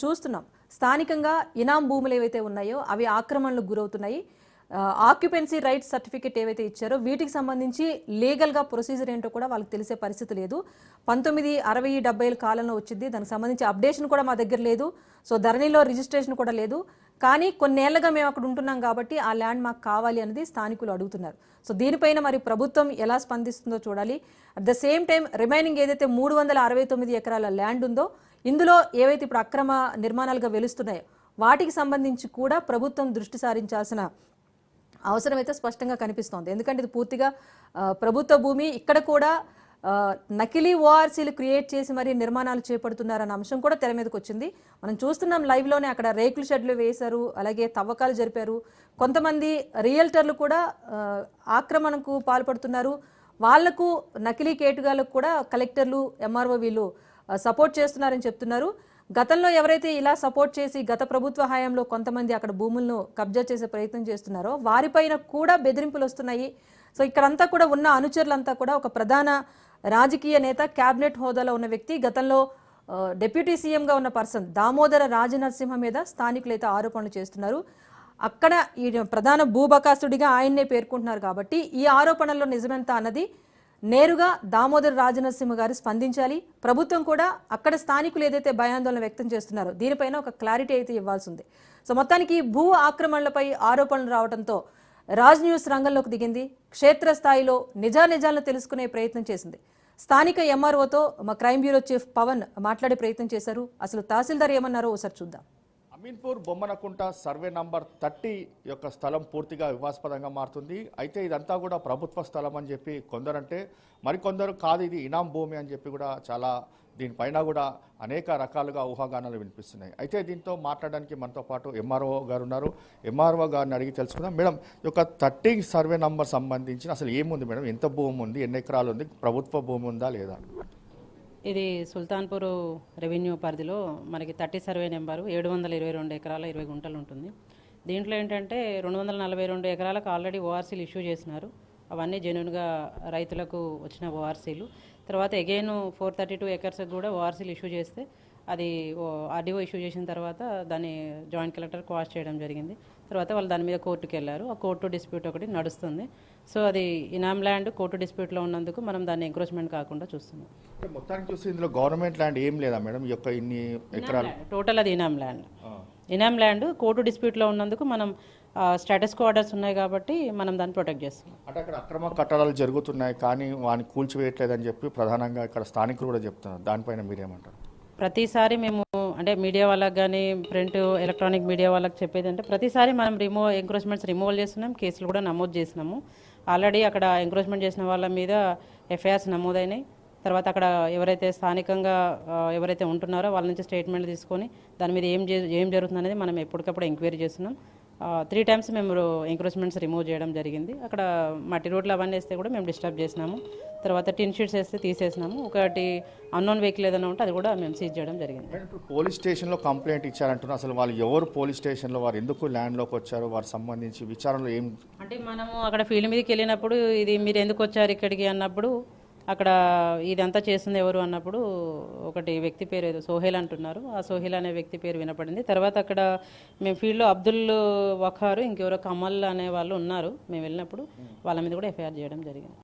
చూస్తున్నాం స్థానికంగా ఇనాం భూములు ఏవైతే ఉన్నాయో అవి ఆక్రమణలకు గురవుతున్నాయి. ఆక్యుపెన్సీ రైట్స్ సర్టిఫికేట్ ఏవైతే ఇచ్చారో వీటికి సంబంధించి లీగల్గా ప్రొసీజర్ ఏంటో కూడా వాళ్ళకి తెలిసే పరిస్థితి లేదు. 1960-70 కాలంలో వచ్చింది, దానికి సంబంధించి అప్డేషన్ కూడా మా దగ్గర లేదు. సో ధరణిలో రిజిస్ట్రేషన్ కూడా లేదు. కానీ కొన్నేళ్లుగా మేము అక్కడ ఉంటున్నాం కాబట్టి ఆ ల్యాండ్ మాకు కావాలి అనేది స్థానికులు అడుగుతున్నారు. సో దీనిపైన మరి ప్రభుత్వం ఎలా స్పందిస్తుందో చూడాలి. At the same time remaining ఏదైతే 369 ఎకరాల ల్యాండ్ ఉందో ఇందులో ఏవైతే ఇప్పుడు అక్రమ నిర్మాణాలుగా వెలుస్తున్నాయో వాటికి సంబంధించి కూడా ప్రభుత్వం దృష్టి సారించాల్సిన అవసరం అయితే స్పష్టంగా కనిపిస్తోంది. ఎందుకంటే ఇది పూర్తిగా ప్రభుత్వ భూమి. ఇక్కడ కూడా నకిలీ ఓఆర్సీలు క్రియేట్ చేసి మరి నిర్మాణాలు చేపడుతున్నారన్న అంశం కూడా తెర మీదకి వచ్చింది. మనం చూస్తున్నాం లైవ్లోనే అక్కడ రేకుల షెడ్లు వేశారు, అలాగే తవ్వకాలు జరిపారు. కొంతమంది రియల్టర్లు కూడా ఆక్రమణకు పాల్పడుతున్నారు. వాళ్లకు నకిలీ కేటుగాలకు కూడా కలెక్టర్లు ఎంఆర్ఓ వీళ్ళు సపోర్ట్ చేస్తున్నారని చెప్తున్నారు. గతంలో ఎవరైతే ఇలా సపోర్ట్ చేసి గత ప్రభుత్వ హయాంలో కొంతమంది అక్కడ భూములను కబ్జా చేసే ప్రయత్నం చేస్తున్నారో వారిపైన కూడా బెదిరింపులు వస్తున్నాయి. సో ఇక్కడంతా కూడా ఉన్న అనుచరులంతా కూడా ఒక ప్రధాన రాజకీయ నేత, క్యాబినెట్ హోదాలో ఉన్న వ్యక్తి, గతంలో డిప్యూటీ సీఎంగా ఉన్న పర్సన్ దామోదర రాజనరసింహ మీద స్థానికులు అయితే ఆరోపణలు చేస్తున్నారు. అక్కడ ఈ ప్రధాన భూబకాసుడిగా ఆయన్నే పేర్కొంటున్నారు. కాబట్టి ఈ ఆరోపణల్లో నిజమెంత అన్నది నేరుగా దామోదర రాజనరసింహ గారు స్పందించాలి. ప్రభుత్వం కూడా అక్కడ స్థానికులు ఏదైతే భయాందోళన వ్యక్తం చేస్తున్నారో దీనిపైన ఒక క్లారిటీ అయితే ఇవ్వాల్సి ఉంది. సో మొత్తానికి భూ ఆక్రమణలపై ఆరోపణలు రావడంతో రాజ్ న్యూస్ రంగంలోకి దిగింది. క్షేత్రస్థాయిలో నిజానిజాలను తెలుసుకునే ప్రయత్నం చేసింది. స్థానిక ఎంఆర్ఓతో మా క్రైమ్ బ్యూరో చీఫ్ పవన్ మాట్లాడే ప్రయత్నం చేశారు. అసలు తహసీల్దార్ ఏమన్నారో ఒకసారి చూద్దాం. అమీన్పూర్ బొమ్మనకుంట సర్వే నంబర్ 30 యొక్క స్థలం పూర్తిగా వివాదాస్పదంగా మారుతుంది. అయితే ఇదంతా కూడా ప్రభుత్వ స్థలం అని చెప్పి కొందరంటే, మరికొందరు కాదు ఇది ఇనాం భూమి అని చెప్పి కూడా చాలా దీనిపైన కూడా అనేక రకాలుగా ఊహాగానాలు వినిపిస్తున్నాయి. అయితే దీంతో మాట్లాడడానికి మనతో పాటు ఎంఆర్ఓ గారు ఉన్నారు. ఎంఆర్ఓ గారిని అడిగి తెలుసుకుందాం. మేడం, ఈ యొక్క 30 సర్వే నంబర్ సంబంధించిన అసలు ఏముంది మేడం? ఎంత భూమి ఉంది, ఎన్ని ఎకరాలు ఉంది, ప్రభుత్వ భూమి ఉందా లేదా? ఇది సుల్తాన్పూర్ రెవెన్యూ పరిధిలో మనకి 30 సర్వే నెంబరు 722 ఎకరాల 20 గుంటలు ఉంటుంది. దీంట్లో ఏంటంటే 242 ఎకరాలకు ఆల్రెడీ ఓఆర్సీలు ఇష్యూ చేసినారు. అవన్నీ జెన్యున్గా రైతులకు వచ్చిన ఓఆర్సీలు. తర్వాత అగైన్ 432 ఎకర్స్కి కూడా ఓఆర్సీలు ఇష్యూ చేస్తే అది ఆర్డీఓ ఇష్యూ చేసిన తర్వాత దాన్ని జాయింట్ కలెక్టర్ క్వాష్ చేయడం జరిగింది. తర్వాత వాళ్ళు దాని మీద కోర్టుకు వెళ్ళారు. ఆ కోర్టు డిస్ప్యూట్ ఒకటి నడుస్తుంది. సో అది ఇనాం ల్యాండ్ కోర్టు డిస్ప్యూట్లో ఉన్నందుకు మనం దాన్ని ఎంక్రోచ్మెంట్ కాకుండా చూస్తున్నాం. మొత్తానికి చూస్తే ఇందులో గవర్నమెంట్ ల్యాండ్ ఏం లేదా మేడం? ఈ యొక్క ఇన్ని ఎకరాలు టోటల్ అది ఇనాం ల్యాండ్. ఇనాం ల్యాండ్ కోర్టు డిస్ప్యూట్లో ఉన్నందుకు మనం స్టేటస్ కో ఆర్డర్స్ ఉన్నాయి కాబట్టి మనం దాన్ని ప్రొటెక్ట్ చేస్తున్నాం. అంటే అక్కడ అక్రమ కట్టడాలు జరుగుతున్నాయి కానీ వాడిని కూల్చివేయట్లేదని చెప్పి ప్రధానంగా ఇక్కడ స్థానికులు కూడా చెప్తున్నారు. దానిపైన మీరేమంటారు? ప్రతిసారి మేము అంటే మీడియా వాళ్ళకి కానీ ప్రింట్ ఎలక్ట్రానిక్ మీడియా వాళ్ళకి చెప్పేది అంటే ప్రతిసారి మనం ఎంక్రోచ్మెంట్స్ రిమూవల్ చేస్తున్నాం, కేసులు కూడా నమోదు చేసినాము. ఆల్రెడీ అక్కడ ఎంక్రోచ్మెంట్ చేసిన వాళ్ళ మీద ఎఫ్ఐఆర్స్ నమోదైనాయి. తర్వాత అక్కడ ఎవరైతే స్థానికంగా ఎవరైతే ఉంటున్నారో వాళ్ళ నుంచి స్టేట్మెంట్ తీసుకొని దాని మీద ఏం జరుగుతుంది అనేది మనం ఎప్పటికప్పుడు ఎంక్వైరీ చేస్తున్నాం. 3 times మేము ఎంక్రోచ్మెంట్స్ రిమూవ్ చేయడం జరిగింది. అక్కడ మట్టి రోడ్లు అవన్నీ వేస్తే కూడా మేము డిస్టర్బ్ చేసినాము. తర్వాత టిన్ షీట్స్ వేస్తే తీసేసినాము. ఒకటి అన్నోన్ వెహికల్ ఏదైనా ఉంటే అది కూడా మేము సీజ్ చేయడం జరిగింది. పోలీస్ స్టేషన్లో కంప్లైంట్ ఇచ్చారంటున్నారు. అసలు వాళ్ళు ఎవరు పోలీస్ స్టేషన్లో, వారు ఎందుకు ల్యాండ్లోకి వచ్చారు, వారి సంబంధించి విచారణలో ఏం అంటే మనము అక్కడ ఫీల్డ్ మీదకి వెళ్ళినప్పుడు ఇది మీరు ఎందుకు వచ్చారు ఇక్కడికి అన్నప్పుడు అక్కడ ఇదంతా చేస్తుంది ఎవరు అన్నప్పుడు ఒకటి వ్యక్తి పేరు ఏదో సోహెల్ అంటున్నారు. ఆ సోహెల్ అనే వ్యక్తి పేరు వినపడింది. తర్వాత అక్కడ మేము ఫీల్డ్లో అబ్దుల్ వఖారు ఇంకెవరో కమల్ అనే వాళ్ళు ఉన్నారు. మేము వెళ్ళినప్పుడు వాళ్ళ మీద కూడా ఎఫ్ఐఆర్ చేయడం జరిగింది.